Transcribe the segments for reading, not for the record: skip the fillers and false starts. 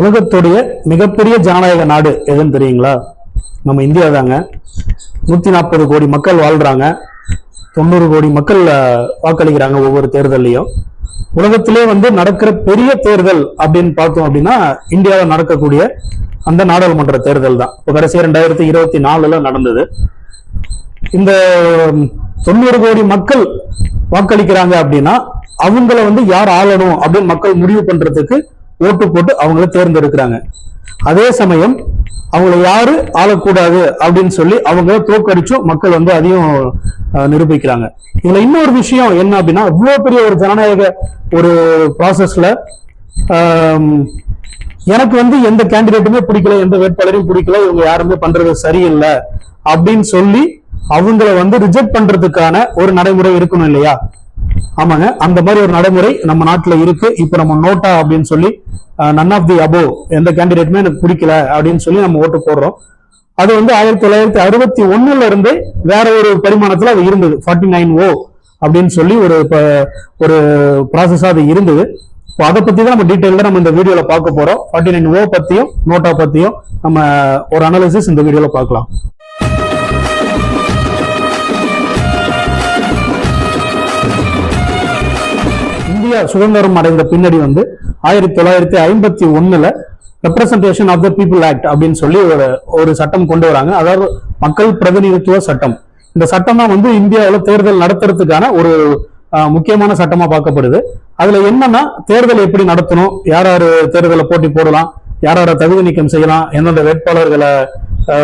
உலகத்துடைய மிகப்பெரிய ஜனநாயக நாடு எதுன்னு தெரியுங்களா? நம்ம இந்தியா தாங்க. 140 கோடி மக்கள் வாழ்றாங்க. 90 கோடி மக்கள் வாக்களிக்கிறாங்க ஒவ்வொரு தேர்தலையும். உலகத்திலே நடக்கிற பெரிய தேர்தல் அப்படின்னு பார்த்தோம் அப்படின்னா இந்தியாவில் நடக்கக்கூடிய அந்த நாடாளுமன்ற தேர்தல் தான். இப்போ கடைசியா 2024 நடந்தது. இந்த 90 கோடி மக்கள் வாக்களிக்கிறாங்க அப்படின்னா அவங்கள யார் ஆளணும் அப்படின்னு மக்கள் முடிவு பண்றதுக்கு ஓட்டு போட்டு அவங்கள தேர்ந்தெடுக்கிறாங்க. அதே சமயம் அவங்கள யாரு ஆளக்கூடாது அப்படின்னு சொல்லி அவங்க தோக்கடிச்சும் மக்கள் அதையும் நிரூபிக்கிறாங்க. இதுல இன்னொரு விஷயம் என்ன அப்படின்னா, இவ்வளவு பெரிய ஒரு ஜனநாயக ஒரு ப்ராசஸ்ல எனக்கு எந்த கேண்டிடேட்டுமே பிடிக்கல, எந்த வேட்பாளரையும் பிடிக்கல, இவங்க யாருமே பண்றது சரியில்லை அப்படின்னு சொல்லி அவங்கள ரிஜெக்ட் பண்றதுக்கான ஒரு நடைமுறை இருக்கணும் இல்லையா? ஆமாங்க, அந்த மாதிரி ஒரு நடைமுறை நம்ம நாட்டுல இருக்கு. இப்ப நம்ம நோட்டா அப்படின்னு சொல்லி நன் ஆஃப் தி அபோவ், எந்த கேண்டிடேட்டுமே எனக்கு பிடிக்கல அப்படின்னு சொல்லி நம்ம ஓட்டு போடுறோம். அது 1961 இருந்து வேற ஒரு பரிமாணத்துல அது இருந்தது. 49O அப்படின்னு சொல்லி ஒரு ப்ராசஸா அது இருந்தது. இப்போ அதை பத்தி தான் நம்ம டீட்டெயிலா நம்ம இந்த வீடியோல பார்க்க போறோம். 49O பத்தியும் நோட்டா பத்தியும் நம்ம ஒரு அனாலிசிஸ் இந்த வீடியோல பார்க்கலாம். இந்தியா சுதந்திரம் அடைந்த பின்னாடி 1951 representation of the people act அப்படின்னு சொல்லி ஒரு சட்டம் கொண்டு வராங்க. அதாவது மக்கள் பிரதிநிதித்துவ சட்டம். இந்த சட்டம் தான் இந்தியாவில் தேர்தல் நடத்துறதுக்கான ஒரு முக்கியமான சட்டமா பார்க்கப்படுது. அதுல என்னன்னா, தேர்தல் எப்படி நடத்தணும், யார் யாரு தேர்தலை போட்டி போடலாம், யார் யாரை தகுதி நீக்கம் செய்யலாம், எந்தெந்த வேட்பாளர்களை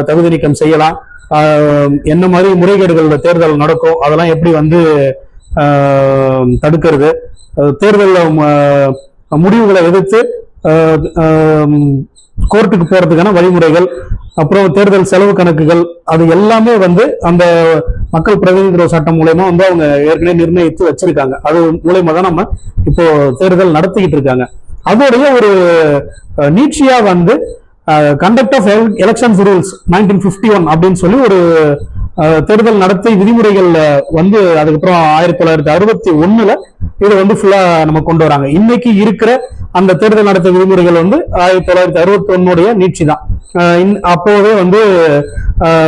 தகுதி நீக்கம் செய்யலாம், என்ன மாதிரி முறைகேடுகள் தேர்தல் நடக்கும், அதெல்லாம் எப்படி தடுக்கிறது, தேர்தல் முடிவுகளை எதிர்த்து கோர்ட்டுக்கு போறதுக்கான வழிமுறைகள், அப்புறம் தேர்தல் செலவு கணக்குகள், அது எல்லாமே அந்த மக்கள் பிரதிநிதித்துவ சட்டம் மூலயமா அவங்க ஏற்கனவே நிர்ணயித்து வச்சிருக்காங்க. அது மூலயமா தான் நம்ம இப்போ தேர்தல் நடத்திக்கிட்டு இருக்காங்க. அதோடைய ஒரு நீட்சியா கண்டக்ட் ஆஃப் எலெக்ஷன்ஸ் ரூல்ஸ் 1951 அப்படின்னு சொல்லி ஒரு தேர்தல் நடத்தை விதிமுறைகள் அதுக்கப்புறம் 1961 இது ஃபுல்லா நம்ம கொண்டு வராங்க. இன்னைக்கு இருக்கிற அந்த தேர்தல் நடத்தை விதிமுறைகள் 1961 நீட்சி தான். அப்போவே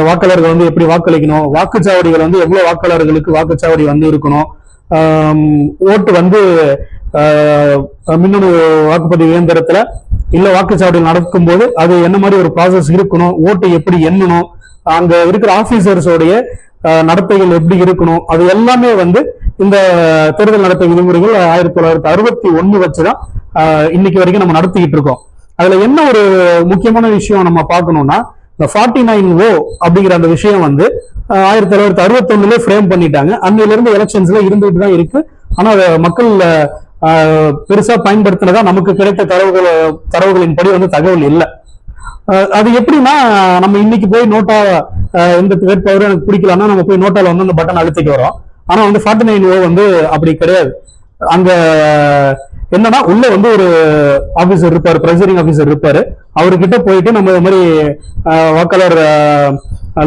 வாக்காளர்கள் எப்படி வாக்களிக்கணும், வாக்குச்சாவடிகள் எவ்வளவு வாக்காளர்களுக்கு வாக்குச்சாவடி இருக்கணும், ஓட்டு மின்னணு வாக்குப்பதிவு இயந்திரத்துல இல்ல வாக்குச்சாவடியில் நடக்கும் போது அது என்ன மாதிரி ஒரு ப்ராசஸ் இருக்கணும், ஓட்டு எப்படி எண்ணணும், அங்க இருக்கிற ஆபீசர்ஸோடைய நடத்தைகள் எப்படி இருக்கணும், அது எல்லாமே இந்த தேர்தல் நடத்தை விதிமுறைகள் 1961 வச்சுதான் இன்னைக்கு வரைக்கும் நம்ம நடத்திக்கிட்டு இருக்கோம். அதுல என்ன ஒரு முக்கியமான விஷயம் நம்ம பார்க்கணும்னா, இந்த 49O அப்படிங்கிற அந்த விஷயம் 1961 ஃப்ரேம் பண்ணிட்டாங்க. அன்னையில இருந்து எலெக்ஷன்ஸ்ல இருந்துட்டு தான் இருக்கு. ஆனா மக்கள் பெருசா பயன்படுத்தினதா நமக்கு கிடைத்த தரவுகளின் படி தகவல் இல்லை. அது எப்படின்னா, நம்ம இன்னைக்கு போய் நோட்டா எந்த வேட்பாளரும் எனக்கு பிடிக்கலன்னா நம்ம போய் நோட்டால அந்த பட்டன் அழுத்திட்டு வரோம். ஆனா 49O அப்படி கிடையாது. அங்க என்னன்னா, உள்ள ஒரு ஆபீசர் இருப்பாரு, பிரைசரிங் ஆபீசர் இருப்பாரு. அவர்கிட்ட போயிட்டு நம்ம இது மாதிரி வாக்காளர்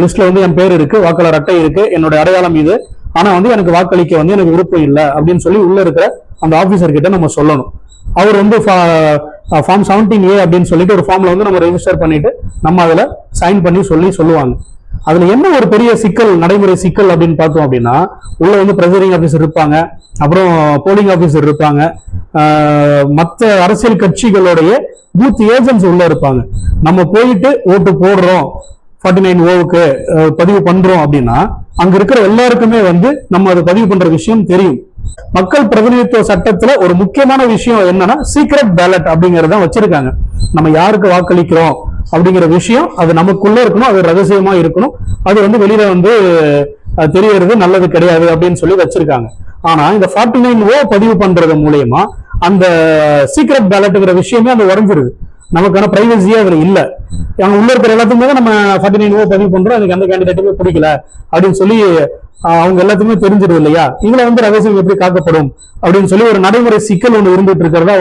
லிஸ்ட்ல என் பேர் இருக்கு, வாக்காளர் அட்டை இருக்கு, என்னோட அடையாளம் இது, ஆனா எனக்கு வாக்களிக்க எனக்கு விருப்பம் இல்லை அப்படின்னு சொல்லி உள்ள இருக்கிற அந்த ஆபீசர் கிட்ட நம்ம சொல்லணும். அவர் ஃபார்ம் 17A அப்படின்னு சொல்லிட்டு ஒரு ஃபார்ம்ல நம்ம ரெஜிஸ்டர் பண்ணிட்டு நம்ம அதுல சைன் பண்ணி சொல்லுவாங்க. அதுல என்ன ஒரு பெரிய சிக்கல், நடைமுறை சிக்கல் அப்படின்னு பார்த்தோம் அப்படின்னா, உள்ள பிரைசரிங் ஆபீசர் இருப்பாங்க, அப்புறம் போலிங் ஆபீசர் இருப்பாங்க, மற்ற அரசியல் கட்சிகளுடைய பூத் ஏஜென்ட்ஸ் உள்ள இருப்பாங்க. நம்ம போயிட்டு ஓட்டு போடுறோம், 49Oவுக்கு பதிவு பண்றோம் அப்படின்னா அங்க இருக்கிற எல்லாருக்குமே நம்ம அதை பதிவு பண்ற விஷயம் தெரியும். மக்கள் பிரதிநிதித்துவ சட்டத்துல ஒரு முக்கியமான விஷயம் என்னன்னா, சீக்ரெட் பேலட் அப்படிங்கறத வச்சிருக்காங்க. நம்ம யாருக்கு வாக்களிக்கிறோம் அப்படிங்கிற விஷயம் அது நமக்குள்ள இருக்கணும், அது ரகசியமா இருக்கணும், அது வெளியில தெரியறது நல்லது கிடையாது அப்படின்னு சொல்லி வச்சிருக்காங்க. ஆனா இந்த 49O பதிவு பண்றது மூலயமா அந்த சீக்ரெட் பேலட்டுங்கிற விஷயமே உறைஞ்சிருது. நமக்கான பிரைவசியே அதுல இல்ல. அவங்க உள்ள இருக்கிற எல்லாத்துக்குமே நம்ம 49O பதிவு பண்றோம், எனக்கு எந்த கேண்டிடேட்டுமே பிடிக்கல அப்படின்னு சொல்லி அவங்க எல்லாத்துக்குமே தெரிஞ்சிருது இல்லையா? இதுல ரகசியம் எப்படி காக்கப்படும் அப்படின்னு சொல்லி ஒரு நடைமுறை சிக்கல் இருந்துட்டு இருக்கிறதா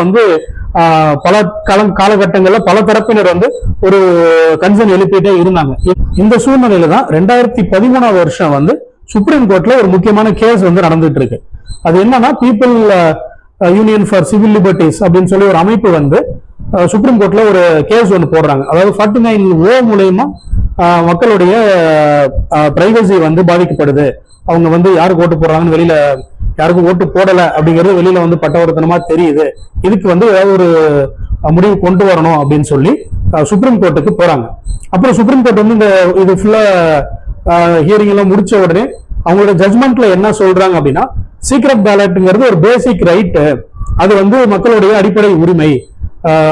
பல காலகட்டங்கள்ல பல தரப்பினர் ஒரு கன்சர்ன் எழுப்பிட்டே இருந்தாங்க. இந்த சூழ்நிலையில தான் 2013 வருஷம் சுப்ரீம் கோர்ட்ல ஒரு முக்கியமான கேஸ் நடந்துட்டு இருக்கு. அது என்னன்னா, people union for civil liberties அப்படின்னு சொல்லி ஒரு அமைப்பு சுப்ரீம் கோர்ட்ல ஒரு கேஸ் ஒன்று போடுறாங்க. அதாவது 49O மூலயமா மக்களுடைய பிரைவசி வந்து பாதிக்கப்படுது. அவங்க வந்து யாருக்கு ஓட்டு போடுறாங்கன்னு வெளியில யாருக்கும் ஓட்டு போடல அப்படிங்கிறது வெளியில வந்து பட்டவர்த்தனமா தெரியுது. இதுக்கு வந்து ஏதாவது ஒரு முடிவு கொண்டு வரணும் அப்படின்னு சொல்லி சுப்ரீம் கோர்ட்டுக்கு போறாங்க. அப்புறம் சுப்ரீம் கோர்ட் வந்து இந்த இது ஃபுல்லா ஹியரிங் எல்லாம் முடிச்ச உடனே அவங்களோட ஜட்மெண்ட்ல என்ன சொல்றாங்க அப்படின்னா, சீக்ரெட் பேலட்ங்கிறது ஒரு பேசிக் ரைட்டு, அது வந்து மக்களுடைய அடிப்படை உரிமை.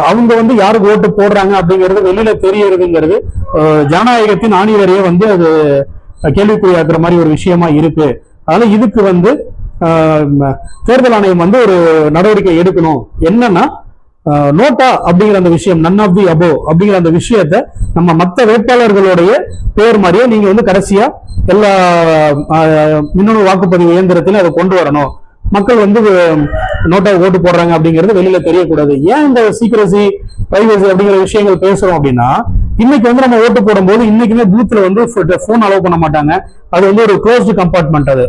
அவங்க வந்து யாருக்கு ஓட்டு போடுறாங்க அப்படிங்கிறது வெளியில தெரியறதுங்கிறது ஜனநாயகத்தின் ஆணிவரையே வந்து அது கேள்விக்குறியாக்குற மாதிரி ஒரு விஷயமா இருக்கு. அதனால இதுக்கு வந்து தேர்தல் ஆணையம் வந்து ஒரு நடவடிக்கை எடுக்கணும். என்னன்னா, நோட்டா அப்படிங்கிற அந்த விஷயம், நன் ஆஃப் தி அபோவ் அப்படிங்கிற அந்த விஷயத்த நம்ம மற்ற வேட்பாளர்களுடைய பேர் மாதிரியே நீங்க வந்து கடைசியா எல்லா மின்னணு வாக்குப்பதிவு இயந்திரத்திலும் அதை கொண்டு வரணும். மக்கள் வந்து நோட்டா ஓட்டு போடுறாங்க அப்படிங்கிறது வெளியில தெரியக்கூடாது. ஏன் இந்த சீக்கிரசி பிரைவசி அப்படிங்கிற விஷயங்கள் பேசுறோம் அப்படின்னா, இன்னைக்கு வந்து நம்ம ஓட்டு போடும்போது இன்னைக்குமே பூத்துல வந்து போன் அலோவ் பண்ண மாட்டாங்க. அது வந்து ஒரு க்ளோஸ்டு கம்பார்ட்மெண்ட், அது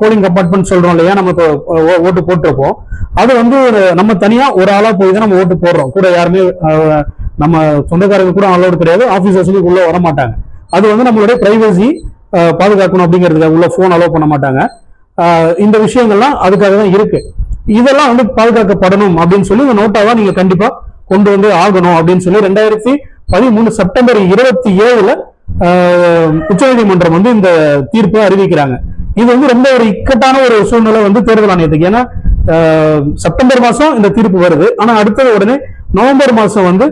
போலிங் கம்பார்ட்மெண்ட் சொல்றோம் இல்லையா, நம்ம ஓட்டு போட்டிருப்போம். அது வந்து நம்ம தனியா ஒரு ஆளா போய் தான் நம்ம ஓட்டு போடுறோம். கூட யாருமே நம்ம சொந்தக்காரங்க கூட அலோடு கிடையாது, ஆபீசர்ஸுக்கு உள்ள வர மாட்டாங்க. அது வந்து நம்மளுடைய பிரைவசி பாதுகாக்கணும் அப்படிங்கிறதுக்காக உள்ள போன் அலோவ் பண்ண மாட்டாங்க. இந்த விஷயங்கள்லாம் அதுக்காக தான் இருக்கு. இதெல்லாம் வந்து பாதுகாக்கப்படணும் அப்படின்னு சொல்லி இந்த நோட்டாவா நீங்க கண்டிப்பா கொண்டு வந்து ஆகணும் அப்படின்னு சொல்லி 2013 செப்டம்பர் 27 உச்சநீதிமன்றம் வந்து இந்த தீர்ப்பை அறிவிக்கிறாங்க. இது வந்து ரொம்ப ஒரு இக்கட்டான ஒரு சூழ்நிலை வந்து தேர்தல் ஆணையத்துக்கு. ஏன்னா செப்டம்பர் மாசம் இந்த தீர்ப்பு வருது, ஆனா அடுத்தது உடனே நவம்பர் மாசம் வந்து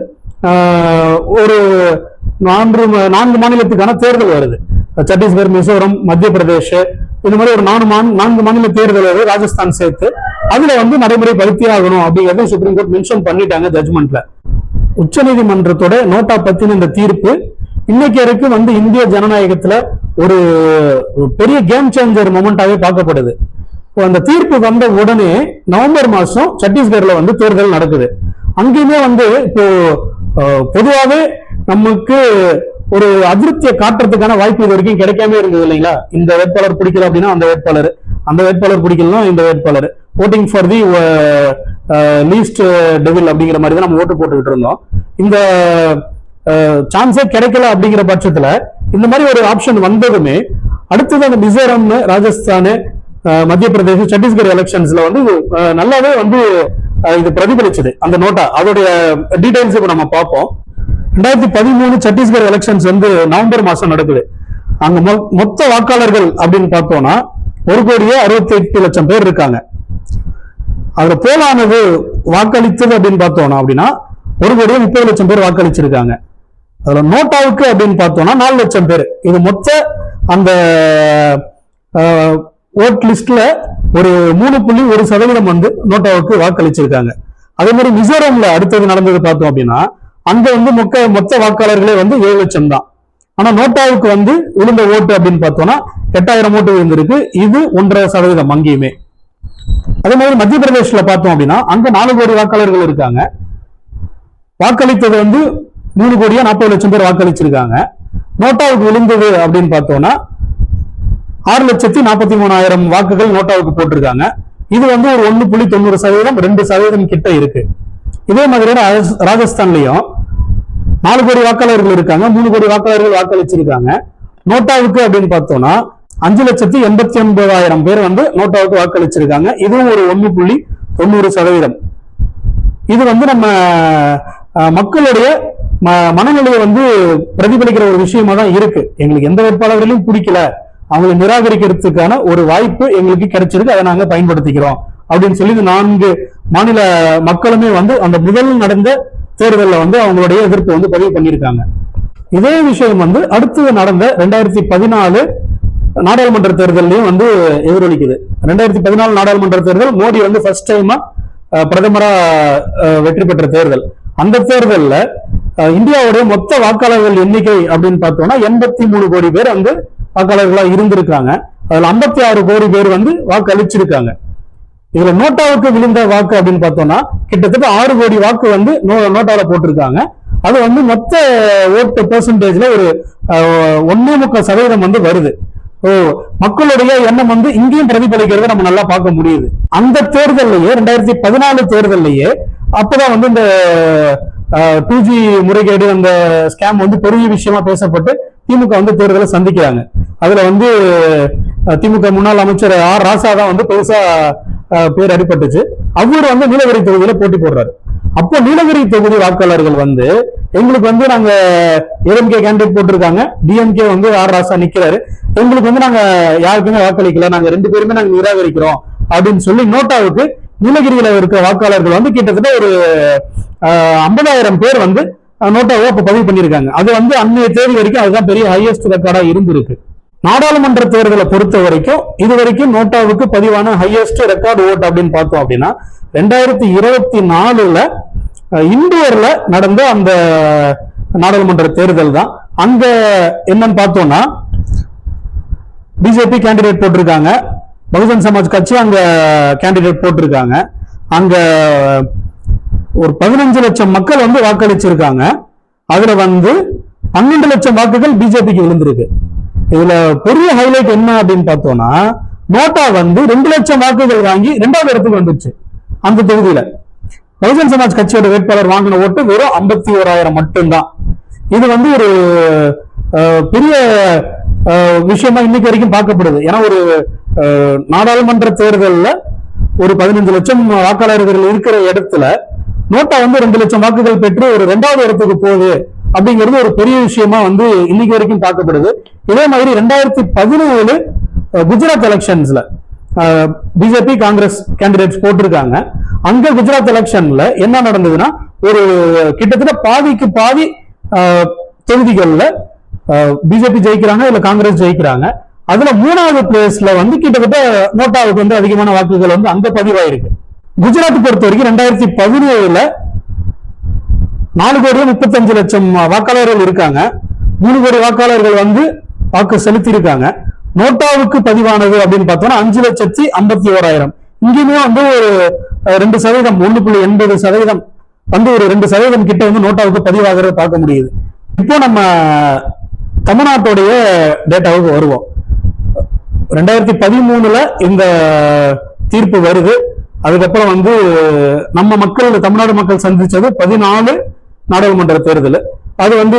ஒரு 4 மாநிலத்துக்கான தேர்தல் வருது. சத்தீஸ்கர், மிசோரம், மத்திய பிரதேஷ், இந்த மாதிரி ஒரு 4 மாநில தேர்தல் வருது, ராஜஸ்தான் சேர்த்து. அதுல வந்து நடைமுறைப்படுத்தி ஆகணும் அப்படிங்கறத சுப்ரீம் கோர்ட் மென்ஷன் பண்ணிட்டாங்க ஜட்மெண்ட்ல. உச்சநீதிமன்றத்தோட நோட்டா பத்தின இந்த தீர்ப்பு இன்னைக்கு வரைக்கும் வந்து இந்திய ஜனநாயகத்துல ஒரு பெரிய கேம் சேஞ்சர் மொமெண்டாவே பார்க்கப்படுது. அந்த தீர்ப்பு வந்த உடனே நவம்பர் மாசம் சத்தீஸ்கர்ல வந்து தேர்தல் நடக்குது. அங்கேயுமே வந்து இப்போ பொதுவாகவே நமக்கு ஒரு அதிருப்தியை காட்டுறதுக்கான வாய்ப்பு இது வரைக்கும் கிடைக்காம இருந்தது இல்லைங்களா. இந்த வேட்பாளர் பிடிக்கல அப்படின்னா அந்த வேட்பாளர் பிடிக்கலாம் இந்த வேட்பாளர், voting for the least devil அப்படிங்கிற மாதிரி தான் நம்ம ஓட்டு போட்டுக்கிட்டு இருந்தோம். இந்த சான்ஸே கிடைக்கல அப்படிங்கிற பட்சத்துல இந்த மாதிரி ஒரு ஆப்ஷன் வந்ததுமே அடுத்தது அந்த மிசோரம், ராஜஸ்தான், மத்திய பிரதேசம், சத்தீஸ்கர் எலெக்ஷன்ஸ்ல வந்து நல்லாவே வந்து இது பிரதிபலிச்சது அந்த நோட்டா. அதோடைய டீடைல்ஸ் இப்ப நம்ம பார்ப்போம். 2013 சத்தீஸ்கர் எலெக்ஷன்ஸ் வந்து நவம்பர் மாசம் நடக்குது. அங்க மொத்த வாக்காளர்கள் அப்படின்னு பார்த்தோம்னா 1,68,00,000 பேர் இருக்காங்க. அதுல போலானது வாக்களித்தது அப்படின்னு பார்த்தோம்னா அப்படின்னா 1,30,00,000 பேர் வாக்களிச்சிருக்காங்க. அதுல நோட்டாவுக்கு அப்படின்னு பார்த்தோம்னா 4,00,000 பேர். இது மொத்த அந்த ஓட் லிஸ்ட்ல ஒரு 3.1% வந்து நோட்டாவுக்கு வாக்களிச்சிருக்காங்க. அதே மாதிரி மிசோரம்ல அடுத்தது நடந்தது பார்த்தோம் அப்படின்னா அங்க வந்து மொத்த வாக்காளர்களே வந்து 7,00,000 தான். ஆனா நோட்டாவுக்கு வந்து விழுந்த ஓட்டு அப்படின்னு பார்த்தோம்னா 8,000 ஓட்டு விழுந்திருக்கு. இது 1.5% அங்கேயுமே. அதே மாதிரி மத்திய பிரதேஷ்ல பார்த்தோம் அப்படின்னா அங்க 4 கோடி வாக்காளர்கள் இருக்காங்க. வாக்களித்தது வந்து 3,40,00,000 பேர் வாக்களிச்சிருக்காங்க. நோட்டாவுக்கு விழுந்தது அப்படின்னு பார்த்தோம்னா 6,43,000 வாக்குகள் நோட்டாவுக்கு போட்டிருக்காங்க. இது வந்து ஒரு 1.90%, 2% கிட்ட இருக்கு. இதே மாதிரி ராஜஸ்தான்லயும் 4 கோடி வாக்காளர்கள் இருக்காங்க, 3 கோடி வாக்காளர்கள் வாக்களிச்சிருக்காங்க. நோட்டாவுக்கு அப்படின்னு பார்த்தோம்னா 5,89,000 பேர் வந்து நோட்டாவுக்கு வாக்களிச்சிருக்காங்க. இதுவும் ஒரு 1.90%. இது வந்து நம்ம மக்களுடைய மனநிலையை வந்து பிரதிபலிக்கிற ஒரு விஷயமா தான் இருக்கு. எங்களுக்கு எந்த வேட்பாளர்களையும் பிடிக்கல, அவங்களை நிராகரிக்கிறதுக்கான ஒரு வாய்ப்பு எங்களுக்கு கிடைச்சிருக்கு, அதை நாங்க பயன்படுத்திக்கிறோம் அப்படின்னு சொல்லி 4 மாநில மக்களுமே வந்து அந்த முதல் நடந்த தேர்தலில் வந்து அவங்களுடைய எதிர்ப்பு வந்து பதிவு பண்ணியிருக்காங்க. இதே விஷயம் வந்து அடுத்து நடந்த 2014 நாடாளுமன்ற தேர்தலையும் வந்து எதிரொலிக்குது. 2014 நாடாளுமன்ற தேர்தல் மோடி வந்து ஃபர்ஸ்ட் டைமா பிரதமரா வெற்றி பெற்ற தேர்தல். அந்த தேர்தலில் இந்தியாவுடைய மொத்த வாக்காளர்கள் எண்ணிக்கை அப்படின்னு பார்த்தோம்னா 83 கோடி பேர் வந்து வாக்காளர்களா இருந்திருக்காங்க. அதுல 56 கோடி பேர் வந்து வாக்கு அளிச்சிருக்காங்க. இதுல நோட்டாவுக்கு விழுந்த வாக்கு அப்படின்னு பார்த்தோம்னா கிட்டத்தட்ட 6 கோடி வாக்கு வந்து நோட்டால போட்டிருக்காங்க. அது வந்து மொத்த ஓட்டு பெர்சன்டேஜ்ல ஒரு 1.25% வந்து வருது. மக்களுடைய எண்ணம் வந்து இங்கேயும் பிரதிபலிக்கிறத நம்ம நல்லா பார்க்க முடியுது. அந்த தேர்தலையே 2014 தேர்தலையே அப்பதான் வந்து இந்த 2G முறைகேடு அந்த ஸ்கேம் வந்து பெரிய விஷயமா பேசப்பட்டு திமுக வந்து தேர்தலை சந்திக்கிறாங்க. அதுல வந்து திமுக முன்னாள் அமைச்சர் ஆர் ராசா தான் வந்து பெருசா பேர் அடிபட்டுச்சு. அவர் வந்து நீலகிரி தொகுதியில போட்டி போடுறாரு. அப்போ நீலகிரி தொகுதி வாக்காளர்கள் வந்து எங்களுக்கு வந்து நாங்க ஏஎம்கே கேண்டிடேட் போட்டிருக்காங்க, டிஎம்கே வந்து ஆர் ராசா நிக்கிறாரு, எங்களுக்கு வந்து நாங்க யாருக்குமே வாக்களிக்கல, நாங்க 2 பேருமே நாங்க நிராகரிக்கிறோம் அப்படின்னு சொல்லி நோட்டாவுக்கு நீலகிரியில இருக்கிற வாக்காளர்கள் வந்து கிட்டத்தட்ட ஒரு 50,000 பேர் வந்து நோட்டாவை அப்ப பதிவு பண்ணியிருக்காங்க. அது வந்து அன்னைய தேதி வரைக்கும் அதுதான் பெரிய ஹையஸ்ட் ரெக்கார்டா இருந்திருக்கு. நாடாளுமன்ற தேர்தலை பொறுத்த வரைக்கும் இது வரைக்கும் நோட்டாவுக்கு பதிவான ஹையஸ்ட் ரெக்கார்டு ஓட் அப்படின்னு பார்த்தோம் அப்படின்னா 2024 இண்டோர்ல நடந்த அந்த நாடாளுமன்ற தேர்தல் தான். அங்க என்னன்னு பார்த்தோம்னா பிஜேபி கேண்டிடேட் போட்டிருக்காங்க, பகுஜன் சமாஜ் கட்சி அங்க கேண்டிடேட் போட்டிருக்காங்க. அங்க ஒரு 15 லட்சம் மக்கள் வந்து வாக்களிச்சிருக்காங்க. அதுல வந்து 12 லட்சம் வாக்குகள் பிஜேபிக்கு விழுந்திருக்கு. இதுல பெரிய ஹைலைட் என்ன அப்படின்னு பார்த்தோம்னா நோட்டா வந்து 2 லட்சம் வாக்குகள் வாங்கி 2வது இடத்துக்கு வந்துச்சு. அந்த தொகுதியில பகுஜன் சமாஜ் கட்சியோட வேட்பாளர் வாங்கின ஓட்டு வெறும் 51,000 மட்டும்தான். இது வந்து ஒரு பெரிய விஷயமா இன்னைக்கு வரைக்கும் பார்க்கப்படுது. ஏன்னா ஒரு நாடாளுமன்ற தேர்தலில் ஒரு 15 லட்சம் வாக்காளர்கள் இருக்கிற இடத்துல நோட்டா வந்து 2 லட்சம் வாக்குகள் பெற்று ஒரு 2வது இடத்துக்கு போகுது அப்படிங்கிறது ஒரு பெரிய விஷயமா வந்து இன்னைக்கு வரைக்கும் பார்க்கப்படுது. இதே மாதிரி 2017 குஜராத் எலெக்ஷன்ஸ்ல பிஜேபி காங்கிரஸ் கேண்டிடேட்ஸ் போட்டிருக்காங்க. அங்க குஜராத் எலெக்ஷன்ல என்ன நடந்ததுன்னா ஒரு கிட்டத்தட்ட பாதிக்கு பாதி தொகுதிகளில் பிஜேபி ஜெயிக்கிறாங்க, இல்ல காங்கிரஸ் ஜெயிக்கிறாங்க. அதுல 3வது பிளேஸ்ல வந்து கிட்டத்தட்ட நோட்டாவுக்கு வந்து அதிகமான வாக்குகள் வந்து அங்க பதிவாயிருக்கு. குஜராத் பொறுத்த வரைக்கும் 2017 4,35,00,000 வாக்காளர்கள் இருக்காங்க. 3 கோடி வாக்காளர்கள் வந்து வாக்கு செலுத்தி இருக்காங்க. நோட்டாவுக்கு பதிவானது அப்படின்னு பார்த்தோம்னா 5,51,000. இங்கேயுமே வந்து ஒரு 2%, 1.80% வந்து ஒரு 2% கிட்ட வந்து நோட்டாவுக்கு பதிவாகிறத பார்க்க முடியுது. இப்போ நம்ம தமிழ்நாட்டுடைய டேட்டாவுக்கு வருவோம். 2013 இந்த தீர்ப்பு வருது. அதுக்கப்புறம் வந்து நம்ம மக்கள், தமிழ்நாடு மக்கள் சந்திச்சது 14 நாடாளுமன்ற தேர்தல். அது வந்து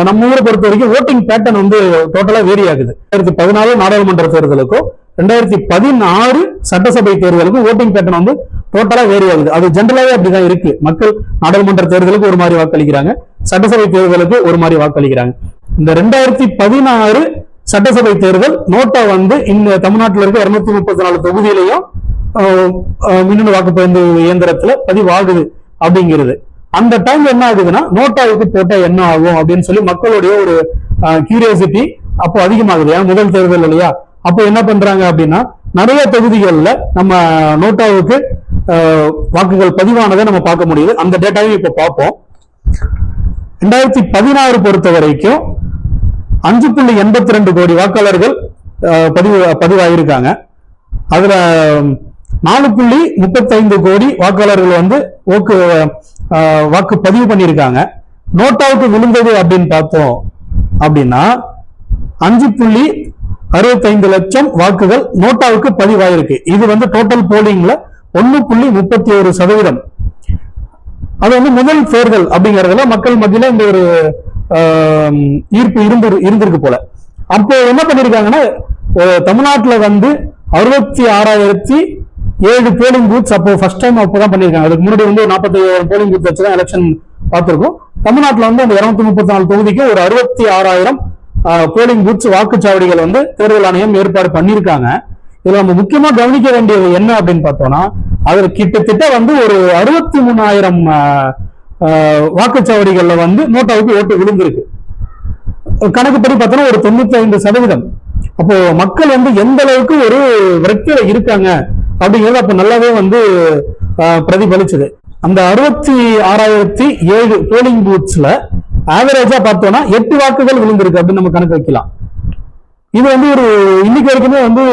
நம்ம ஊரை பொறுத்த வரைக்கும் ஓட்டிங் பேட்டர்ன் வந்து டோட்டலா வேரி ஆகுது. 2014 நாடாளுமன்ற தேர்தலுக்கும் 2016 சட்டசபை தேர்தலுக்கும் ஓட்டிங் பேட்டர்ன் வந்து டோட்டலா வேரி ஆகுது. அது ஜென்ரலாவே அப்படிதான் இருக்கு. மக்கள் நாடாளுமன்ற தேர்தலுக்கு ஒரு மாதிரி வாக்களிக்கிறாங்க, சட்டசபை தேர்தலுக்கு ஒரு மாதிரி வாக்களிக்கிறாங்க. இந்த 2016 சட்டசபை தேர்தல் நோட்டா வந்து இந்த தமிழ்நாட்டில் இருக்க 234 தொகுதியிலையும் மின்னணு வாக்குப்பதிவு இயந்திரத்துல பதிவாகுது அப்படிங்கிறது. அந்த டைம் என்ன ஆகுதுன்னா நோட்டாவுக்கு போட்டா என்ன ஆகும் அப்படின்னு சொல்லி மக்களுடைய ஒரு கியூரியாசிட்டி அப்போ அதிகமாகுது. ஏன்னா முதல் தேர்தல் இல்லையா? அப்போ என்ன பண்றாங்க அப்படின்னா நிறைய தொகுதிகளில் நம்ம நோட்டாவுக்கு வாக்குகள் பதிவானதை நம்ம பார்க்க முடியுது. அந்த டேட்டாவையும் இப்ப பார்ப்போம். 2016 பொறுத்த வரைக்கும் 5.82 கோடி வாக்காளர்கள் பதிவாயிருக்காங்க. அதுல 4.35 கோடி வாக்காளர்கள் வந்து வாக்கு பதிவு பண்ணியிருக்காங்க. நோட்டாவுக்கு விழுந்தது அப்படின்னு பார்த்தோம் அப்படின்னா 5.65 லட்சம் வாக்குகள் நோட்டாவுக்கு பதிவாயிருக்கு. இது வந்து டோட்டல் போலிங்ல 1.31%. அது வந்து முதல் தேர்தல் அப்படிங்கறதுல மக்கள் மத்தியில இந்த ஒரு ஈர்ப்பு இருந்திருக்கு போல. அப்போ என்ன பண்ணிருக்காங்கன்னா தமிழ்நாட்டுல வந்து 66,007 போலிங் பூத்ஸ் அப்போ ஃபர்ஸ்ட் டைம் அப்பதான் பண்ணிருக்காங்க. அதுக்கு முன்னாடி வந்து 45,000 போலிங் பூத் வச்சுதான் எலெக்ஷன் பார்த்திருக்கோம். தமிழ்நாட்டுல வந்து அந்த 234 தொகுதிக்கு ஒரு 66,000 போலிங் பூத்ஸ் வாக்குச்சாவடிகள் வந்து தேர்தல் ஆணையம் ஏற்பாடு பண்ணிருக்காங்க. இதுல நம்ம முக்கியமா கவனிக்க வேண்டியது என்ன அப்படின்னு பார்த்தோம்னா அதுல கிட்டத்தட்ட வந்து ஒரு 63,000 வாக்குச்சாவடிகள்ல வந்து நோட்டாவுக்கு ஓட்டு விழுந்திருக்கு. கணக்குப்படி பார்த்தோம்னா ஒரு 95%. அப்போ மக்கள் வந்து எந்த அளவுக்கு ஒரு விரக்தியில இருக்காங்க அப்படிங்கிறது அப்ப நல்லாவே வந்து பிரதிபலிச்சது. அந்த 66,007 போலிங் பூத்ஸ்ல ஆவரேஜா பார்த்தோம்னா 8 வாக்குகள் விழுந்திருக்கு அப்படின்னு நம்ம கணக்கு வைக்கலாம். இது வந்து ஒரு இன்னைக்கு வரைக்குமே வந்து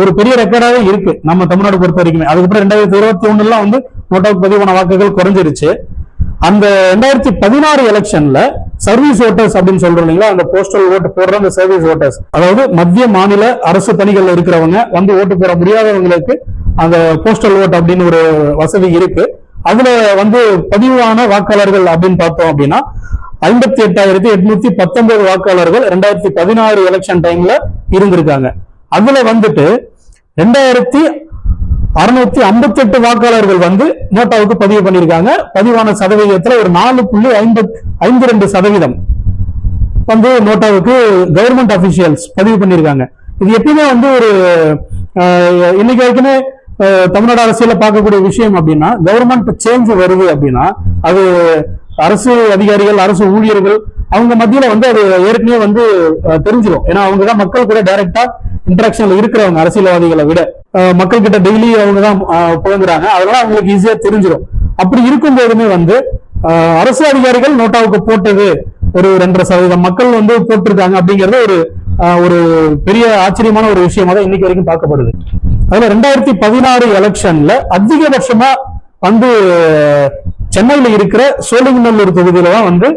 ஒரு பெரிய ரெக்கார்டாவே இருக்கு நம்ம தமிழ்நாடு பொறுத்த வரைக்குமே. அதுக்கப்புறம் 2021 வந்து நோட்டாவுக்கு பதிவான வாக்குகள் குறைஞ்சிருச்சு. அந்த 2016 எலெக்ஷன்ல சர்வீஸ் ஓட்டர்ஸ் அப்படின்னு சொல்றோம் இல்லைங்களா, அந்த போஸ்டல் ஓட்டு போடுற அந்த சர்வீஸ் ஓட்டர்ஸ், அதாவது மத்திய மாநில அரசு பணிகள்ல இருக்கிறவங்க வந்து ஓட்டு போட முடியாதவங்களுக்கு அந்த போஸ்டல் ஓட் அப்படின்னு ஒரு வசதி இருக்கு. அதுல வந்து பதிவான வாக்காளர்கள் அப்படின்னு பார்த்தோம் அப்படின்னா 58,819 வாக்காளர்கள் 2016 எலெக்ஷன் டைம்ல இருந்திருக்காங்க. அதுல வந்துட்டு 2,658 வாக்காளர்கள் வந்து நோட்டாவுக்கு பதிவு பண்ணியிருக்காங்க. பதிவான சதவீதத்துல ஒரு 4.52% வந்து நோட்டாவுக்கு கவர்மெண்ட் அபிஷியல்ஸ் பதிவு பண்ணியிருக்காங்க. இது எப்பயுமே வந்து ஒரு இன்னைக்கு வரைக்குமே தமிழ்நாடு அரசியல பார்க்கக்கூடிய விஷயம் அப்படின்னா, கவர்மெண்ட் சேஞ்ச் வருது அப்படின்னா அது அரசு அதிகாரிகள், அரசு ஊழியர்கள் அவங்க மத்தியில வந்து அது ஏற்கனவே வந்து தெரிஞ்சிடும். ஏன்னா அவங்கதான் மக்கள் கூட டைரக்டா இன்டராக்ஷன்ல இருக்கிறவங்க. அரசியல்வாதிகளை விட மக்கள் கிட்ட டெய்லி அவங்க தான் புகழ்ந்துறாங்க. அதனால அவங்களுக்கு ஈஸியா தெரிஞ்சிடும். அப்படி இருக்கும் போதுமே வந்து அரசு அதிகாரிகள் நோட்டாவுக்கு போட்டது ஒரு 2.5% மக்கள் வந்து போட்டிருக்காங்க அப்படிங்கிறது ஒரு பெரிய ஆச்சரியமான ஒரு விஷயமா தான் இன்னைக்கு வரைக்கும் பார்க்கப்படுது. அதுல 2016 எலெக்ஷன்ல அதிகபட்சமா வந்து சென்னையில இருக்கிற சோழிங்கநல்லூர் தொகுதியில தான் வந்து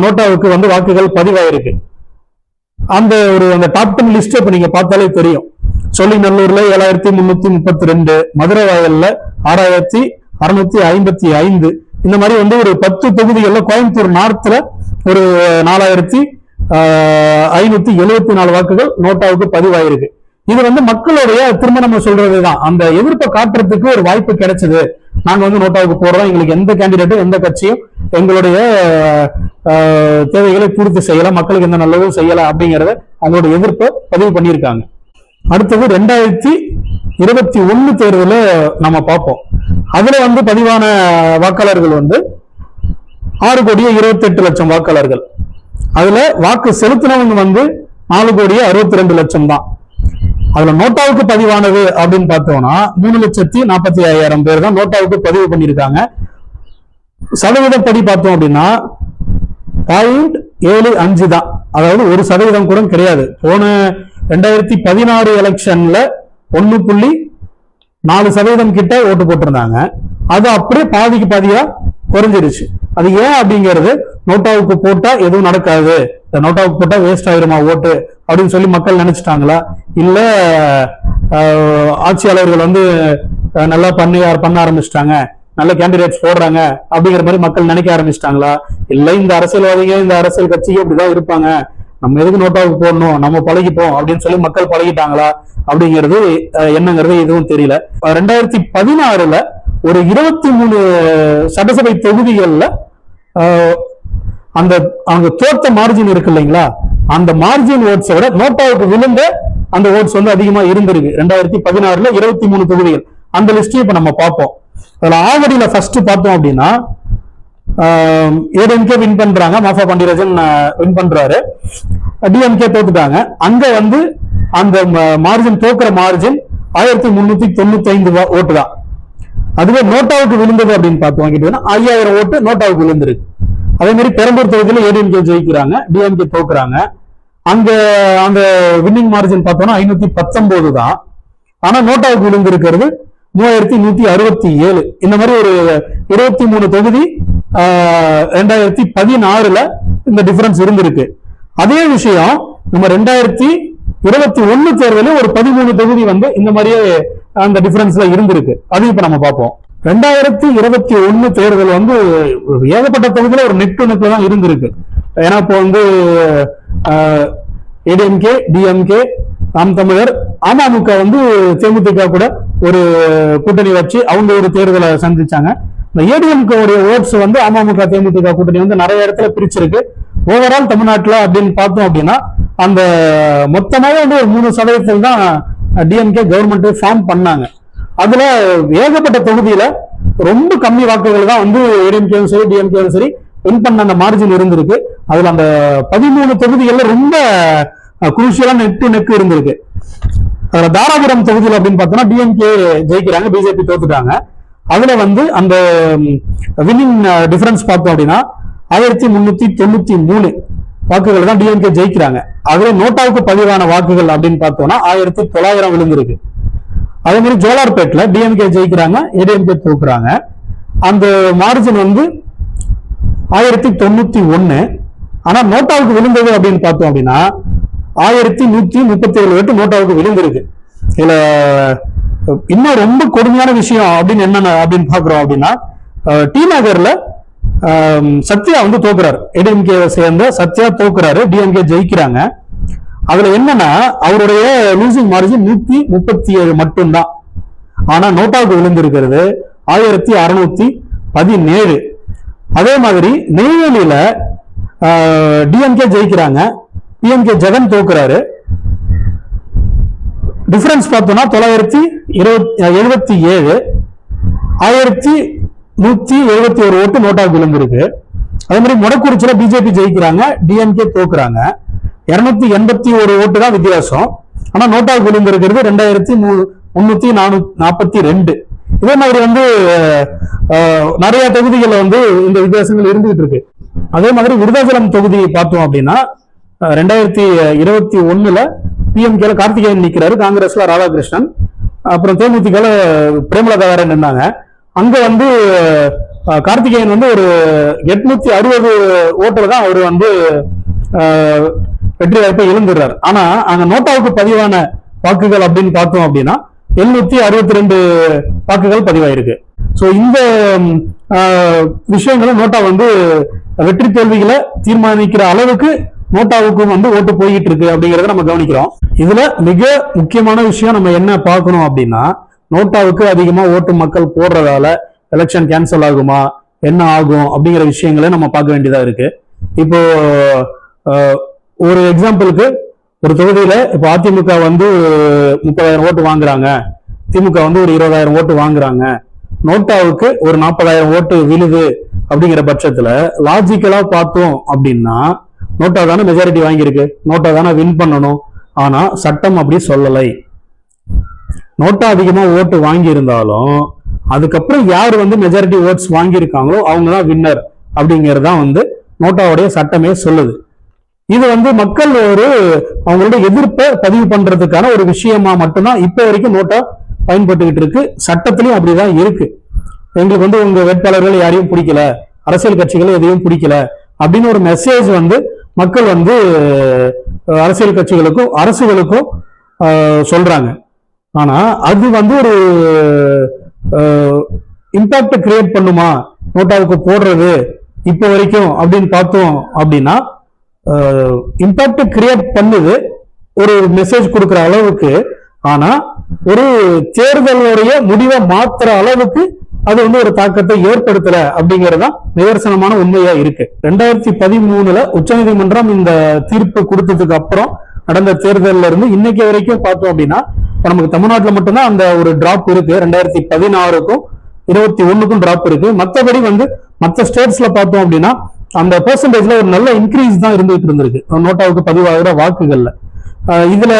நோட்டாவுக்கு வந்து வாக்குகள் பதிவாயிருக்கு. அந்த டாப் 10 லிஸ்ட் இப்ப நீங்க பார்த்தாலே தெரியும். சோழிங்கநல்லூர்ல 7,332, மதுரை வாயல்ல 6,655, இந்த மாதிரி வந்து ஒரு 10 தொகுதிகள்ல, கோயம்புத்தூர் நார்த்ல ஒரு 4,574 வாக்குகள் நோட்டாவுக்கு பதிவாயிருக்கு. இது வந்து மக்களுடைய திரும்ப நம்ம சொல்றதுதான், அந்த எதிர்ப்பை காட்டுறதுக்கு ஒரு வாய்ப்பு கிடைச்சது. நாங்க வந்து நோட்டாவுக்கு போடுறோம், எங்களுக்கு எந்த கேண்டிடேட்டும் எந்த கட்சியும் எங்களுடைய தேவைகளை பூர்த்தி செய்யல, மக்களுக்கு எந்த நல்லதும் செய்யல அப்படிங்கறத அவங்களோட எதிர்ப்பை பதிவு பண்ணியிருக்காங்க. அடுத்தது 2021 தேர்தல நம்ம பார்ப்போம். அதுல வந்து பதிவான வாக்காளர்கள் வந்து 6,28,00,000 வாக்காளர்கள். அதுல வாக்கு செலுத்தினவங்க வந்து 4,62,00,000 தான். அதுல நோட்டாவுக்கு பதிவானது அப்படின்னு பார்த்தோம்னா 3,45,000 பேர் தான் நோட்டாவுக்கு பதிவு பண்ணியிருக்காங்க. சதவீதப்படி பார்த்தோம் அப்படின்னா 0.75 தான், அதாவது 1% கூட கிடையாது. போன 2016 எலெக்ஷன்ல 1.4% கிட்ட ஓட்டு போட்டிருந்தாங்க. அது அப்படியே பாதிக்கு பாதியா குறைஞ்சிருச்சு. அது ஏன் அப்படிங்கிறது, நோட்டாவுக்கு போட்டா எதுவும் நடக்காது, நோட்டாவுக்கு போட்டா வேஸ்ட் ஆயிருமா ஓட்டு அப்படின்னு சொல்லி மக்கள் நினைச்சிட்டாங்களா, இல்ல ஆட்சியாளர்கள் வந்து நல்லா பண்ண ஆரம்பிச்சிட்டாங்க, நல்ல கேண்டிடேட்ஸ் போடுறாங்க அப்படிங்கிற மாதிரி மக்கள் நினைக்க ஆரம்பிச்சிட்டாங்களா, இல்ல இந்த அரசியல்வாதிகள் இந்த அரசியல் கட்சிக்கு அப்படிதான் இருப்பாங்க, நம்ம எதுக்கு நோட்டாவுக்கு போடணும், நம்ம பழகிப்போம் அப்படின்னு சொல்லி மக்கள் பழகிட்டாங்களா அப்படிங்கிறது என்னங்கிறது எதுவும் தெரியல. 2016 ஒரு 23 சட்டசபை தொகுதிகள்ல அந்த அவங்க தோத்த மார்ஜின் இருக்கு இல்லைங்களா, அந்த மார்ஜின் ஓட்ஸை விட நோட்டாவுக்கு விழுந்த அந்த ஓட்ஸ் வந்து அதிகமா இருந்திருக்கு. 2016 23 தொகுதிகள். அந்த லிஸ்டையும் இப்ப நம்ம பார்ப்போம். அதுல ஆவடியில ஃபர்ஸ்ட் பார்த்தோம் அப்படின்னா ஏடிஎம்கே வின் பண்றாங்க, மாஃபா பாண்டியராஜன் வின் பண்றாரு, டிஎம்கே தோத்துட்டாங்க. அங்க வந்து அந்த மார்ஜின் தோக்குற மார்ஜின் 1,395 ஓட்டு தான். அதுவே நோட்டாவுக்கு விழுந்தது அப்படின்னு பார்த்தோம் 5,000 ஓட்டு நோட்டாவுக்கு விழுந்திருக்கு. அதே மாதிரி பெரம்பூர் தொகுதியில ஏடிஎம்கே ஜெயிக்கிறாங்க, டிஎம்கே தோக்குறாங்க. அங்க அந்த வின்னிங் மார்ஜின் பார்த்தோம்னா 519 தான். ஆனா நோட்டாவுக்கு விழுந்திருக்கிறது 3,167. இந்த மாதிரி ஒரு 23 தொகுதி 2016 இந்த டிஃபரன்ஸ் இருந்திருக்கு. அதே விஷயம் நம்ம 2021 தேர்தலில் ஒரு 13 தொகுதி வந்து இந்த மாதிரியே அந்த டிஃபரன்ஸ்ல இருந்திருக்கு. அது இப்ப நம்ம பார்ப்போம். 2021 தேர்தல் வந்து ஏகப்பட்ட தொகுதியில ஒரு நெட் டு நெட்ல தான் இருந்திருக்கு. ஏன்னா இப்போ வந்து ஏடிஎம்கே, டிஎம்கே, நாம் தமிழர், அமமுக வந்து தேமுதிக கூட ஒரு கூட்டணி வச்சு அவங்க ஒரு தேர்தலை சந்திச்சாங்க. இந்த ஏடிஎம்கே ஓட்ஸ் வந்து அமமுக தேமுதிக கூட்டணி வந்து நிறைய இடத்துல பிரிச்சிருக்கு. ஓவரால் தமிழ்நாட்டுல அப்படின்னு பார்த்தோம் அப்படின்னா அந்த மொத்தமாக வந்து ஒரு 3% தான் டிஎம்கே கவர்மெண்ட் ஃபார்ம் பண்ணாங்க. அதுல ஏகப்பட்ட தொகுதியில ரொம்ப கம்மி வாக்குகள் தான் வந்து ஏடிஎம்கேவும் சரி டிஎம்கேவும் சரி வின் பண்ண அந்த மார்ஜின் இருந்திருக்கு. அதுல அந்த 13 தொகுதிகள்ல ரொம்ப குரூஷியலா நெக் டு நெக் இருந்திருக்கு. அதுல தாராபுரம் தொகுதியில் அப்படின்னு பார்த்தோம்னா டிஎம்கே ஜெயிக்கிறாங்க, பிஜேபி தோத்துட்டாங்க. அதுல வந்து அந்த வின்னிங் டிஃபரன்ஸ் பார்த்தோம் அப்படின்னா 1,393 வாக்குகள் தான் டிஎம்கே ஜெயிக்கிறாங்க. அதுல நோட்டாவுக்கு பதிவான வாக்குகள் அப்படின்னு பார்த்தோம்னா 1,900 விழுந்திருக்கு. அதே மாதிரி ஜோலார்பேட்ல டிஎம்கே ஜெயிக்கிறாங்க, ஏடிஎம்கே தோக்குறாங்க. அந்த மார்ஜின் வந்து 1,091. ஆனா நோட்டாவுக்கு விழுந்தது அப்படின்னு பார்த்தோம் அப்படின்னா 1,137 ஓட்டு நோட்டாவுக்கு விழுந்திருக்கு. இதுல இன்னும் ரொம்ப கொடுமையான விஷயம் அப்படின்னு என்னென்ன அப்படின்னு பாக்குறோம் அப்படின்னா, டி நகர்ல சத்யா வந்து தோக்குறாரு. ஏடிஎம்கே சேர்ந்த சத்யா தோக்குறாரு, டிஎம்கே ஜெயிக்கிறாங்க. அதுல என்னன்னா அவருடைய லூசிங் மார்ஜின் 137 மட்டும்தான். ஆனா நோட்டாவுக்கு விழுந்திருக்கிறது 1617. அதே மாதிரி நெய்வேலியில டிஎம்கே ஜெயிக்கிறாங்க, டிஎம்கே ஜெகன் தோக்குறாரு. டிஃபரன்ஸ் பார்த்தோம்னா 977, 1171 ஓட்டு நோட்டாவுக்கு விழுந்திருக்கு. அதே மாதிரி மொடக்குறிச்சியில பிஜேபி ஜெயிக்கிறாங்க, டிஎம்கே தோக்குறாங்க. 281 ஓட்டு தான் வித்தியாசம். ஆனா நோட்டாவுக்கு விழுந்திருக்கிறது 2342. இதே மாதிரி வந்து நிறைய தொகுதிகள் வந்து இந்த வித்தியாசங்கள் இருந்துகிட்டு இருக்கு. அதே மாதிரி விருதாச்சலம் தொகுதியை பார்த்தோம் அப்படின்னா 2021 பிஎம்கேல கார்த்திகேயன் நிக்கிறாரு, காங்கிரஸ்ல ராதாகிருஷ்ணன், அப்புறம் தேமுதிகல பிரேமலதா வேற நின்னாங்க. அங்க வந்து கார்த்திகேயன் வந்து ஒரு 860 ஓட்டுல தான் அவர் வந்து வெற்றி வாய்ப்பை இழந்துடுறாரு. ஆனா அங்க நோட்டாவுக்கு பதிவான வாக்குகள் அப்படின்னு பார்த்தோம் அப்படின்னா 762 வாக்குகள் பதிவாயிருக்கு. சோ இந்த விஷயங்களை நோட்டா வந்து வெற்றி தோல்விகளை தீர்மானிக்கிற அளவுக்கு நோட்டாவுக்கும் வந்து ஓட்டு போயிட்டு இருக்கு அப்படிங்கறத நம்ம கவனிக்கிறோம். இதுல மிக முக்கியமான விஷயம் நம்ம என்ன பார்க்கணும் அப்படின்னா, நோட்டாவுக்கு அதிகமா ஓட்டு மக்கள் போடுறதால எலெக்ஷன் கேன்சல் ஆகுமா, என்ன ஆகும் அப்படிங்கிற விஷயங்களை நம்ம பார்க்க வேண்டியதா இருக்கு. இப்போ ஒரு எக்ஸாம்பிளுக்கு, ஒரு தொகுதியில இப்போ அதிமுக வந்து 30,000 ஓட்டு வாங்குறாங்க, திமுக வந்து ஒரு 20,000 ஓட்டு வாங்குறாங்க, நோட்டாவுக்கு ஒரு 40,000 ஓட்டு விழுது அப்படிங்கிற பட்சத்துல லாஜிக்கலா பார்த்தோம் அப்படின்னா நோட்டா தானே மெஜாரிட்டி வாங்கியிருக்கு, நோட்டா தானே வின் பண்ணணும். ஆனா சட்டம் அப்படி சொல்லலை. நோட்டா அதிகமா ஓட்டு வாங்கி இருந்தாலும் அதுக்கப்புறம் யார் வந்து மெஜாரிட்டி ஓட்ஸ் வாங்கியிருக்காங்களோ அவங்க தான் வின்னர் அப்படிங்கறதான் வந்து நோட்டாவுடைய சட்டமே சொல்லுது. இது வந்து மக்கள் ஒரு அவங்களோட எதிர்ப்பை பதிவு பண்றதுக்கான ஒரு விஷயமா மட்டும்தான் இப்ப வரைக்கும் நோட்டா பயன்பட்டுக்கிட்டு இருக்கு. சட்டத்திலையும் அப்படிதான் இருக்கு. எங்களுக்கு வந்து உங்க வேட்பாளர்கள் யாரையும் பிடிக்கல, அரசியல் கட்சிகள் எதையும் பிடிக்கல அப்படின்னு ஒரு மெசேஜ் வந்து மக்கள் வந்து அரசியல் கட்சிகளுக்கும் அரசுகளுக்கும் சொல்றாங்க. ஆனா அது வந்து ஒரு இம்பாக்ட் கிரியேட் பண்ணுமா நோட்டாவுக்கு போடுறது இப்ப வரைக்கும் அப்படின்னு பார்த்தோம் அப்படின்னா, இம்பாக்ட் கிரியேட் பண்ணுது ஒரு மெசேஜ் கொடுக்குற அளவுக்கு. ஆனா ஒரு தேர்தலுடைய முடிவை மாத்துற அளவுக்கு அது வந்து ஒரு தாக்கத்தை ஏற்படுத்தல அப்படிங்கறதுதான் நிதர்சனமான உண்மையா இருக்கு. 2013 உச்சநீதிமன்றம் இந்த தீர்ப்பு கொடுத்ததுக்கு அப்புறம் நடந்த தேர்தல்ல இருந்து இன்னைக்கு வரைக்கும் பார்த்தோம் அப்படின்னா நமக்கு தமிழ்நாட்டில் மட்டும்தான் அந்த ஒரு டிராப் இருக்கு. 2016க்கும் 21க்கும் டிராப் இருக்கு. மற்றபடி வந்து மற்ற ஸ்டேட்ஸ்ல பார்த்தோம் அப்படின்னா அந்த பெர்சன்டேஜ்ல ஒரு நல்ல இன்க்ரீஸ் தான் இருந்துட்டு இருந்திருக்கு நோட்டாவுக்கு பதிவாகிற வாக்குகள்ல. இதுல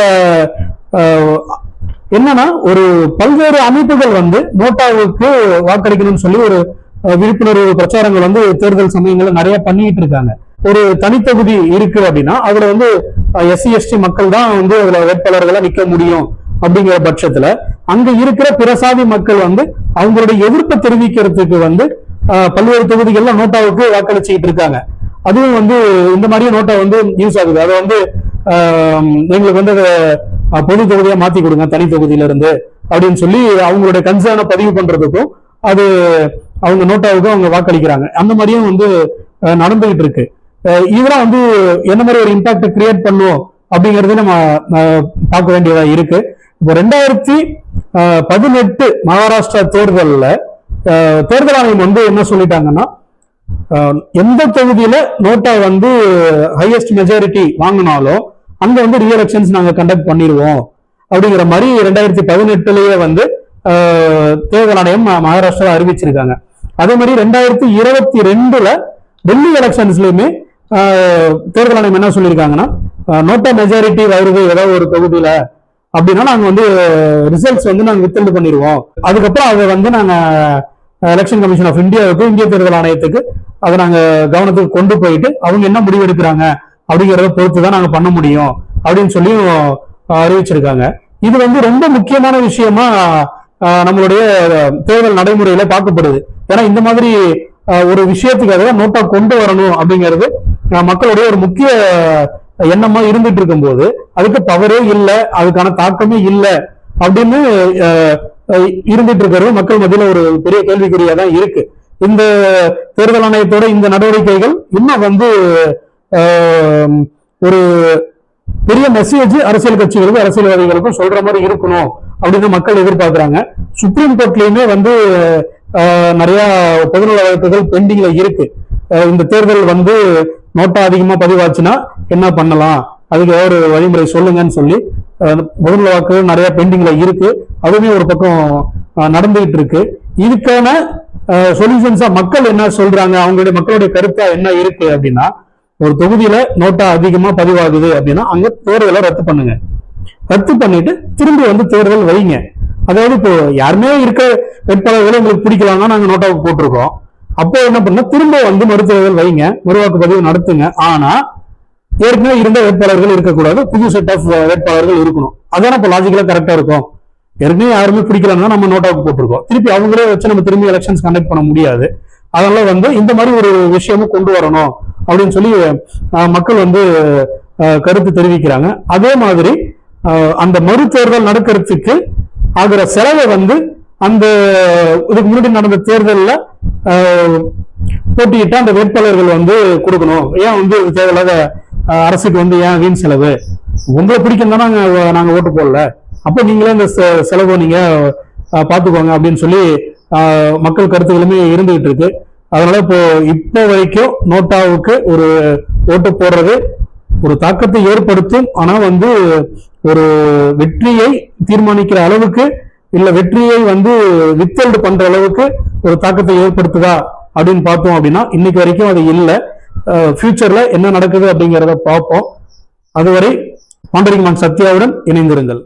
என்னன்னா ஒரு பல்வேறு அமைப்புகள் வந்து நோட்டாவுக்கு வாக்களிக்கணும்னு சொல்லி ஒரு விழிப்புணர்வு பிரச்சாரங்கள் வந்து தேர்தல் சமயங்கள்ல நிறைய பண்ணிட்டு இருக்காங்க. ஒரு தனித்தொகுதி இருக்கு அப்படின்னா அதுல வந்து எஸ்சி எஸ்டி மக்கள் தான் வந்து அதுல வேட்பாளர்களா நிக்க முடியும் அப்படிங்கிற பட்சத்துல அங்க இருக்கிற பிற சாதி மக்கள் வந்து அவங்களுடைய எதிர்ப்பை தெரிவிக்கிறதுக்கு வந்து பல்வேறு தொகுதிகள்ல நோட்டாவுக்கு வாக்களிச்சுக்கிட்டு இருக்காங்க. அதுவும் வந்து இந்த மாதிரியே நோட்டா வந்து யூஸ் ஆகுது. அதை வந்து எங்களுக்கு வந்து பொது தொகுதியா மாத்தி கொடுங்க தனி தொகுதியில இருந்து அப்படின்னு சொல்லி அவங்களுடைய கன்சர்னை பதிவு பண்றதுக்கும் அது அவங்க நோட்டாவுக்கும் அவங்க வாக்களிக்கிறாங்க. அந்த மாதிரியும் வந்து நடந்துகிட்டு இருக்கு. இதெல்லாம் வந்து என்ன மாதிரி ஒரு இம்பாக்ட் கிரியேட் பண்ணுவோம் அப்படிங்கறது நம்ம பார்க்க வேண்டியதா இருக்கு. இப்போ 2018 மகாராஷ்டிரா தேர்தல்ல தேர்தல் ஆணையம் வந்து என்ன சொல்லிட்டாங்கன்னா, எந்த தொகுதியில நோட்டா வந்து ஹையஸ்ட் மெஜாரிட்டி வாங்கினாலும் அங்க வந்து ரீஎலெக்ஷன்ஸ் நாங்க கண்டக்ட் பண்ணிடுவோம் அப்படிங்கிற மாதிரி 2018லயே வந்து தேர்தல் ஆணையம் மகாராஷ்டிரா அறிவிச்சிருக்காங்க. அதே மாதிரி 2022 டெல்லி எலெக்ஷன்ஸ்லயுமே தேர்தல் ஆணையம் என்ன சொல்லியிருக்காங்கன்னா, நோட்டா மெஜாரிட்டி வருது ஏதாவது ஒரு தொகுதியில அப்படின்னா நாங்க வந்து ரிசல்ட்ஸ் வந்து நாங்க வித்ஹெல்ட் பண்ணிடுவோம். அதுக்கப்புறம் அதை வந்து நாங்க எலெக்ஷன் கமிஷன் ஆஃப் இந்தியாவுக்கு, இந்திய தேர்தல் ஆணையத்துக்கு அதை நாங்க கவனத்துக்கு கொண்டு போயிட்டு அவங்க என்ன முடிவு எடுக்கிறாங்க அப்படிங்கிறத பொறுத்துதான் நாங்க பண்ண முடியும் அப்படின்னு சொல்லி அறிவிச்சிருக்காங்க. இது வந்து ரொம்ப முக்கியமான விஷயமா நம்மளுடைய தேர்தல் நடைமுறையில பார்க்கப்படுது. ஏன்னா இந்த மாதிரி ஒரு விஷயத்துக்காக நோட்டா கொண்டு வரணும் அப்படிங்கிறது மக்களுடைய ஒரு முக்கிய எண்ணமா இருந்துட்டு இருக்கும் போது அதுக்கு பவரே இல்லை, அதுக்கான தாக்கமே இல்லை அப்படின்னு இருந்துட்டு இருக்கிறது மக்கள் மத்தியில ஒரு பெரிய கேள்விக்குறியா தான் இருக்கு. இந்த தேர்தல் ஆணையத்தோட இந்த நடவடிக்கைகள் இன்னும் வந்து ஒரு பெரிய மெசேஜ் அரசியல் கட்சிகளுக்கும் அரசியல்வாதிகளுக்கும் சொல்ற மாதிரி இருக்கணும் அப்படின்னு மக்கள் எதிர்பார்க்கிறாங்க. சுப்ரீம் கோர்ட்லயுமே வந்து நிறைய பொதுநல வழக்குகள் பெண்டிங்ல இருக்கு. இந்த தேர்தல் வந்து நோட்டா அதிகமா பதிவாச்சுன்னா என்ன பண்ணலாம், அதுக்கு ஏதாவது ஒரு வழிமுறை சொல்லுங்கன்னு சொல்லி பொதுநல வழக்குகள் நிறைய பெண்டிங்ல இருக்கு. அதுவுமே ஒரு பக்கம் நடந்துகிட்டு இருக்கு. இதுக்கான சொல்யூஷன்ஸா மக்கள் என்ன சொல்றாங்க, அவங்களுடைய மக்களுடைய கருத்தா என்ன இருக்கு அப்படின்னா, ஒரு தொகுதியில நோட்டா அதிகமா பதிவாகுது அப்படின்னா அங்க தேர்தலை ரத்து பண்ணுங்க, ரத்து பண்ணிட்டு திரும்பி வந்து தேர்தல் வைங்க. அதாவது இப்போ யாருமே இருக்க வேட்பாளர்களை உங்களுக்கு பிடிக்கலாம்னா நாங்க நோட்டாவுக்கு போட்டிருக்கோம். அப்போ என்ன பண்ண, திரும்ப வந்து மறுதேர்தல் வைங்க, மறுவாக்கு பதிவு நடத்துங்க. ஆனா ஏற்கனவே இருந்த வேட்பாளர்கள் இருக்கக்கூடாது, புது செட் ஆஃப் வேட்பாளர்கள் இருக்கணும். அதான இப்போ லாஜிக்கலா கரெக்டா இருக்கும். ஏற்கனவே யாருமே பிடிக்கலன்னா நம்ம நோட்டாவுக்கு போட்டிருக்கோம், திருப்பி அவங்களே வச்சு நம்ம திரும்பி எலெக்ஷன்ஸ் கண்டக்ட் பண்ண முடியாது. அதனால வந்து இந்த மாதிரி ஒரு விஷயமும் கொண்டு வரணும் அப்படின்னு சொல்லி மக்கள் வந்து கருத்து தெரிவிக்கிறாங்க. அதே மாதிரி அந்த மறு தேர்தல் நடக்கிறதுக்கு ஆகிற செலவை வந்து அந்த இதுக்கு முன்னாடி நடந்த தேர்தலில் போட்டியிட்ட அந்த வேட்பாளர்கள் வந்து கொடுக்கணும். ஏன் வந்து தேவையில்லாத அரசுக்கு வந்து ஏன் வீண் செலவு, உங்களை பிடிக்கும் தானே நாங்க ஓட்டு போடல, அப்போ நீங்களே இந்த செலவை நீங்க பாத்துக்கோங்க அப்படின்னு சொல்லி மக்கள் கருத்துக்களுமே இருந்துகிட்டு இருக்கு. அதனால இப்போ வரைக்கும் நோட்டாவுக்கு ஒரு ஓட்டு போடுறது ஒரு தாக்கத்தை ஏற்படுத்தும். ஆனா வந்து ஒரு வெற்றியை தீர்மானிக்கிற அளவுக்கு இல்ல வெற்றியை வந்து வித்தல்டு பண்ற அளவுக்கு ஒரு தாக்கத்தை ஏற்படுத்துதா அப்படின்னு பார்த்தோம் அப்படின்னா இன்னைக்கு வரைக்கும் அது இல்லை. ஃபியூச்சர்ல என்ன நடக்குது அப்படிங்கிறத பார்ப்போம். அதுவரை பாண்டரிங்மான் சத்யாவுடன் இணைந்திருங்கள்.